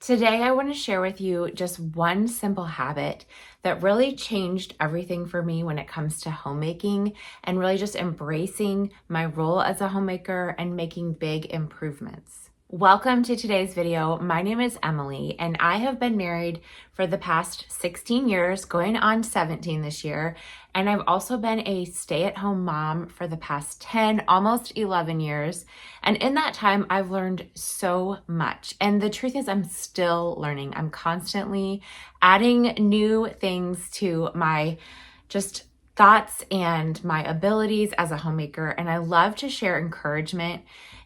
Today, I want to share with you just one simple habit that really changed everything for me when it comes to homemaking and really just embracing my role as a homemaker and making big improvements. Welcome to today's video. My name is Emily, and I have been married for the past 16 years, going on 17 this year. And I've also been a stay-at-home mom for the past 10, almost 11 years. And in that time, I've learned so much. And the truth is, I'm still learning. I'm constantly adding new things to my just thoughts and my abilities as a homemaker. And I love to share encouragement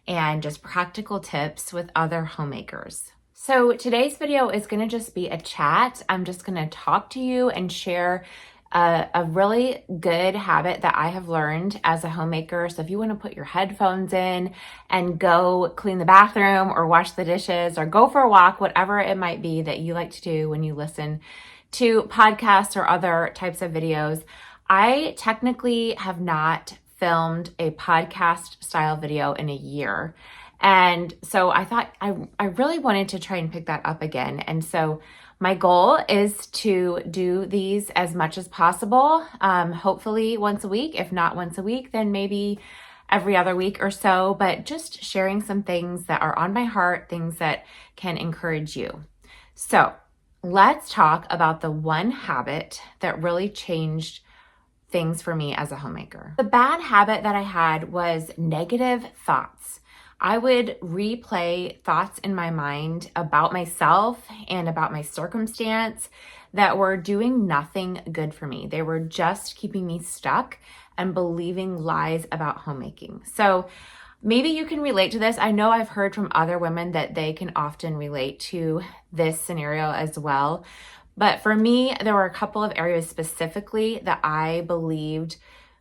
and just practical tips with other homemakers. So today's video is going to just be a chat. I'm just going to talk to you and share a really good habit that I have learned as a homemaker. So if you want to put your headphones in and go clean the bathroom or wash the dishes or go for a walk, whatever it might be that you like to do when you listen to podcasts or other types of videos, I technically have not filmed a podcast style video in a year. And so I thought I really wanted to try and pick that up again. And so my goal is to do these as much as possible, hopefully once a week. If not once a week, then maybe every other week or so, but just sharing some things that are on my heart, things that can encourage you. So let's talk about the one habit that really changed things for me as a homemaker. The bad habit that I had was negative thoughts. I would replay thoughts in my mind about myself and about my circumstance that were doing nothing good for me. They were just keeping me stuck and believing lies about homemaking. So maybe you can relate to this. I know I've heard from other women that they can often relate to this scenario as well. But for me, there were a couple of areas specifically that I believed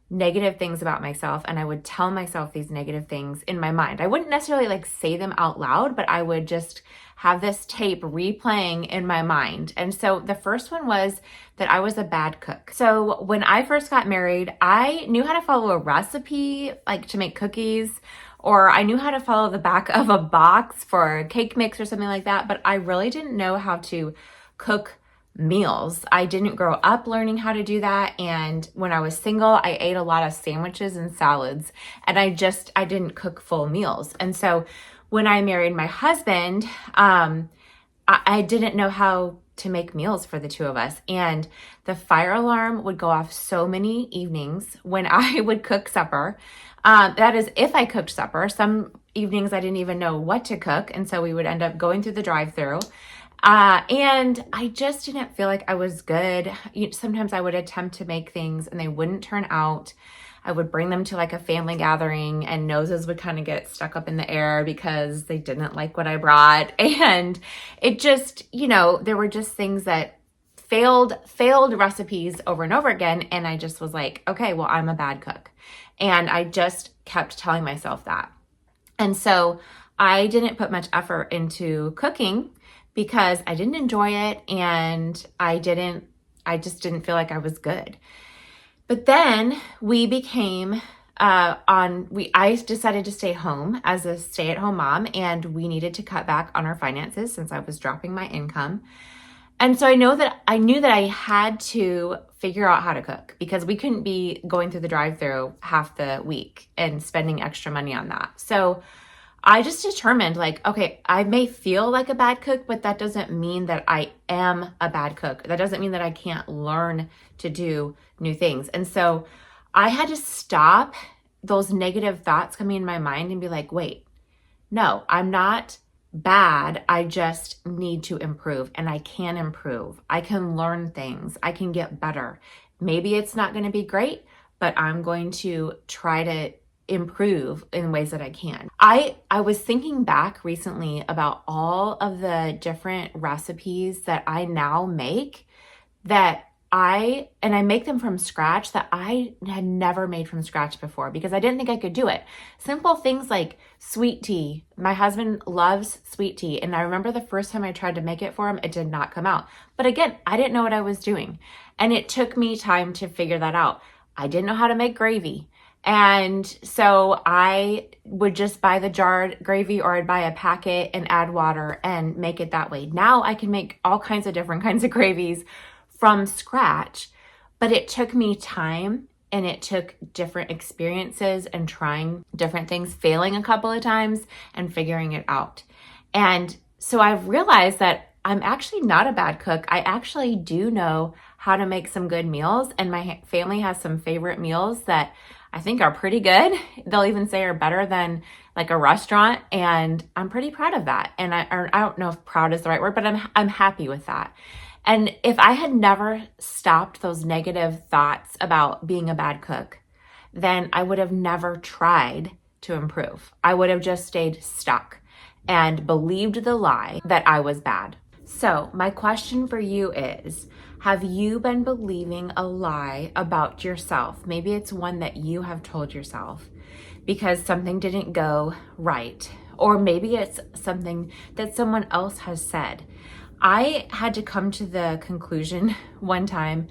negative things about myself, and I would tell myself these negative things in my mind. I wouldn't necessarily say them out loud, but I would just have this tape replaying in my mind. And so the first one was that I was a bad cook. So when I first got married, I knew how to follow a recipe, like to make cookies, or I knew how to follow the back of a box for a cake mix or something like that, but I really didn't know how to cook meals. I didn't grow up learning how to do that. And when I was single, I ate a lot of sandwiches and salads, and I didn't cook full meals. And so when I married my husband, I didn't know how to make meals for the two of us. And the fire alarm would go off so many evenings when I would cook supper. That is, if I cooked supper. Some evenings I didn't even know what to cook. And so we would end up going through the drive-thru. And I just didn't feel like I was good. Sometimes I would attempt to make things and they wouldn't turn out. I would bring them to like a family gathering and noses would kind of get stuck up in the air because they didn't like what I brought. And it just, there were just things that failed recipes over and over again. And I just was like, okay, well, I'm a bad cook. And I just kept telling myself that. And so I didn't put much effort into cooking because I didn't enjoy it and I just didn't feel like I was good. But then we became I decided to stay home as a stay-at-home mom, and we needed to cut back on our finances since I was dropping my income. And so I knew that I had to figure out how to cook because we couldn't be going through the drive-thru half the week and spending extra money on that. So I just determined okay, I may feel like a bad cook, but that doesn't mean that I am a bad cook. That doesn't mean that I can't learn to do new things. And so I had to stop those negative thoughts coming in my mind and be like, wait, no, I'm not bad. I just need to improve, and I can improve. I can learn things. I can get better. Maybe it's not going to be great, but I'm going to try to improve in ways that I can. I was thinking back recently about all of the different recipes that I now make that I make them from scratch that I had never made from scratch before because I didn't think I could do it. Simple things like sweet tea. My husband loves sweet tea, and I remember the first time I tried to make it for him, it did not come out. But again, I didn't know what I was doing, and it took me time to figure that out. I didn't know how to make gravy. And so I would just buy the jarred gravy, or I'd buy a packet and add water and make it that way. Now I can make all kinds of different kinds of gravies from scratch, but it took me time and it took different experiences and trying different things, failing a couple of times and figuring it out. And so I've realized that I'm actually not a bad cook. I actually do know how to make some good meals, and my family has some favorite meals that I think are pretty good. They'll even say are better than like a restaurant, and I'm pretty proud of that. And I don't know if proud is the right word, but I'm happy with that. And if I had never stopped those negative thoughts about being a bad cook, then I would have never tried to improve. I would have just stayed stuck and believed the lie that I was bad. So my question for you is, have you been believing a lie about yourself? Maybe it's one that you have told yourself because something didn't go right, or maybe it's something that someone else has said. I had to come to the conclusion one time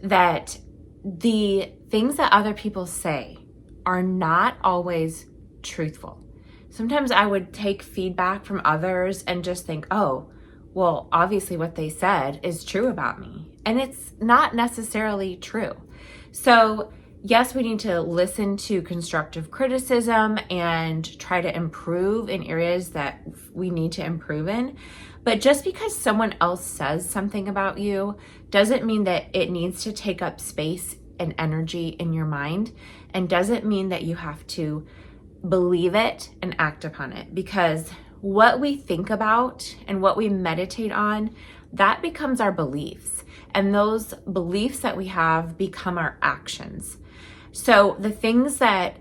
that the things that other people say are not always truthful. Sometimes I would take feedback from others and just think, oh, well, obviously what they said is true about me. And it's not necessarily true. So yes, we need to listen to constructive criticism and try to improve in areas that we need to improve in. But just because someone else says something about you doesn't mean that it needs to take up space and energy in your mind, and doesn't mean that you have to believe it and act upon it, because what we think about and what we meditate on, that becomes our beliefs. And those beliefs that we have become our actions. So the things that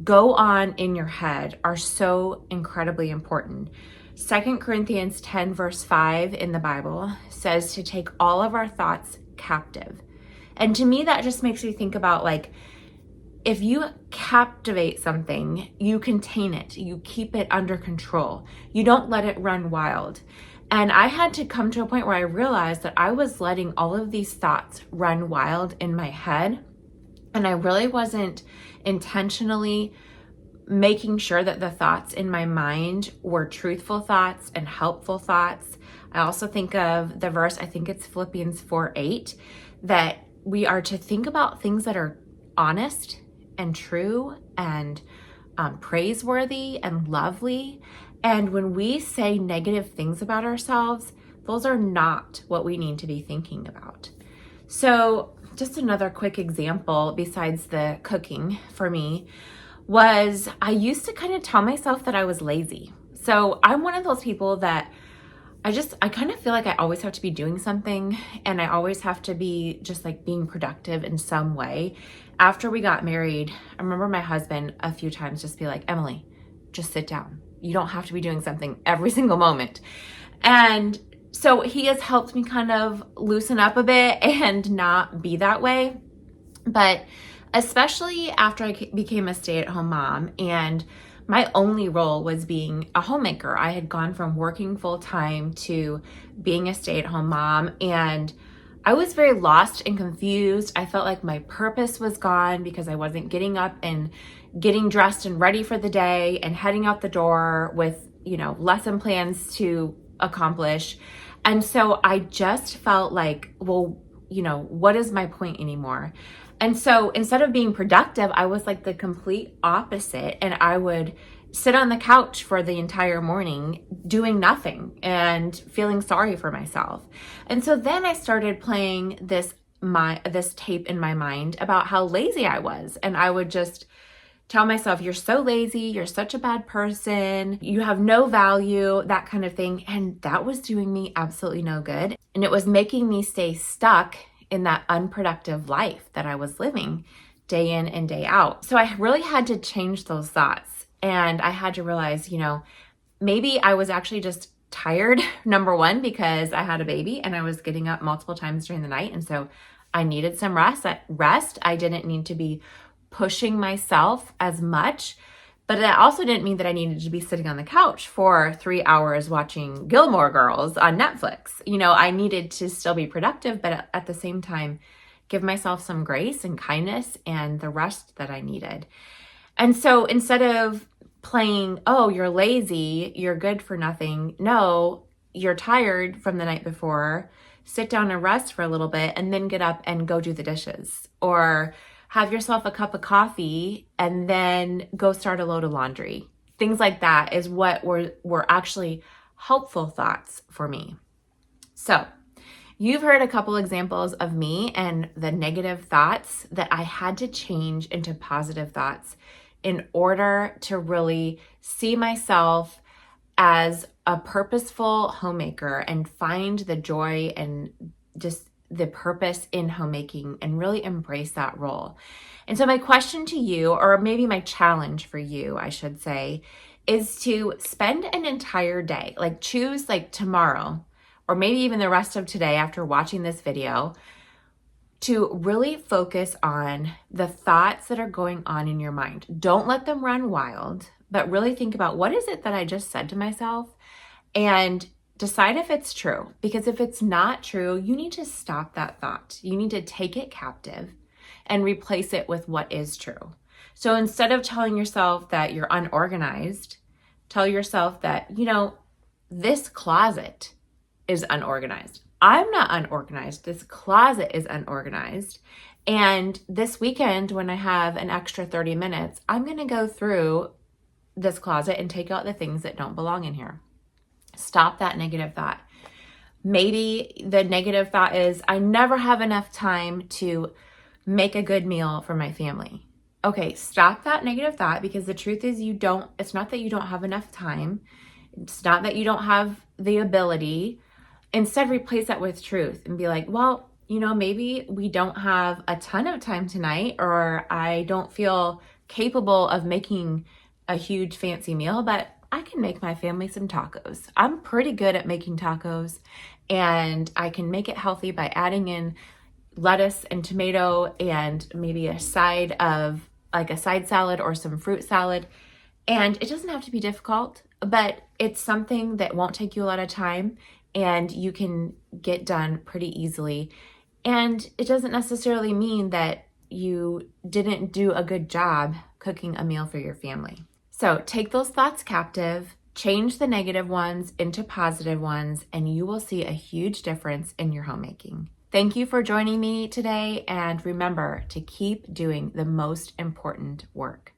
go on in your head are so incredibly important. 2 Corinthians 10 verse 5 in the Bible says to take all of our thoughts captive. And to me, that just makes me think about, like, if you captivate something, you contain it, you keep it under control, you don't let it run wild. And I had to come to a point where I realized that I was letting all of these thoughts run wild in my head, and I really wasn't intentionally making sure that the thoughts in my mind were truthful thoughts and helpful thoughts. I also think of the verse, I think it's Philippians 4:8, that we are to think about things that are honest and true and praiseworthy and lovely. And when we say negative things about ourselves, those are not what we need to be thinking about. So just another quick example besides the cooking for me was I used to kind of tell myself that I was lazy. So I'm one of those people that I kind of feel like I always have to be doing something, and I always have to be just like being productive in some way. After we got married, I remember my husband a few times just be like, Emily, just sit down. You don't have to be doing something every single moment. And so he has helped me kind of loosen up a bit and not be that way. But especially after I became a stay-at-home mom and my only role was being a homemaker. I had gone from working full-time to being a stay-at-home mom, and I was very lost and confused. I felt like my purpose was gone because I wasn't getting up and getting dressed and ready for the day and heading out the door with, lesson plans to accomplish. And so I just felt like, well, what is my point anymore? And so instead of being productive, I was like the complete opposite. And I would sit on the couch for the entire morning doing nothing and feeling sorry for myself. And so then I started playing this tape in my mind about how lazy I was. And I would just tell myself, you're so lazy, you're such a bad person, you have no value, that kind of thing. And that was doing me absolutely no good. And it was making me stay stuck in that unproductive life that I was living day in and day out. So I really had to change those thoughts. And I had to realize, maybe I was actually just tired, number one, because I had a baby and I was getting up multiple times during the night. And so I needed some rest. I didn't need to be pushing myself as much, but that also didn't mean that I needed to be sitting on the couch for 3 hours watching Gilmore Girls on Netflix. I needed to still be productive, but at the same time, give myself some grace and kindness and the rest that I needed. And so instead of playing, oh, you're lazy, you're good for nothing. No, you're tired from the night before. Sit down and rest for a little bit and then get up and go do the dishes. Or have yourself a cup of coffee and then go start a load of laundry. Things like that is what were actually helpful thoughts for me. So you've heard a couple examples of me and the negative thoughts that I had to change into positive thoughts in order to really see myself as a purposeful homemaker and find the joy and just the purpose in homemaking and really embrace that role. And so my question to you, or maybe my challenge for you, I should say, is to spend an entire day, like choose like tomorrow, or maybe even the rest of today after watching this video, to really focus on the thoughts that are going on in your mind. Don't let them run wild, but really think about, what is it that I just said to myself? And decide if it's true. Because if it's not true, you need to stop that thought. You need to take it captive and replace it with what is true. So instead of telling yourself that you're unorganized, tell yourself that, this closet is unorganized. I'm not unorganized. This closet is unorganized. And this weekend, when I have an extra 30 minutes, I'm going to go through this closet and take out the things that don't belong in here. Stop that negative thought. Maybe the negative thought is, I never have enough time to make a good meal for my family. Okay, stop that negative thought, because the truth is it's not that you don't have enough time. It's not that you don't have the ability. Instead, replace that with truth and be like, well, maybe we don't have a ton of time tonight, or I don't feel capable of making a huge fancy meal, but I can make my family some tacos. I'm pretty good at making tacos, and I can make it healthy by adding in lettuce and tomato and maybe a side salad or some fruit salad. And it doesn't have to be difficult, but it's something that won't take you a lot of time and you can get done pretty easily. And it doesn't necessarily mean that you didn't do a good job cooking a meal for your family. So take those thoughts captive, change the negative ones into positive ones, and you will see a huge difference in your homemaking. Thank you for joining me today, and remember to keep doing the most important work.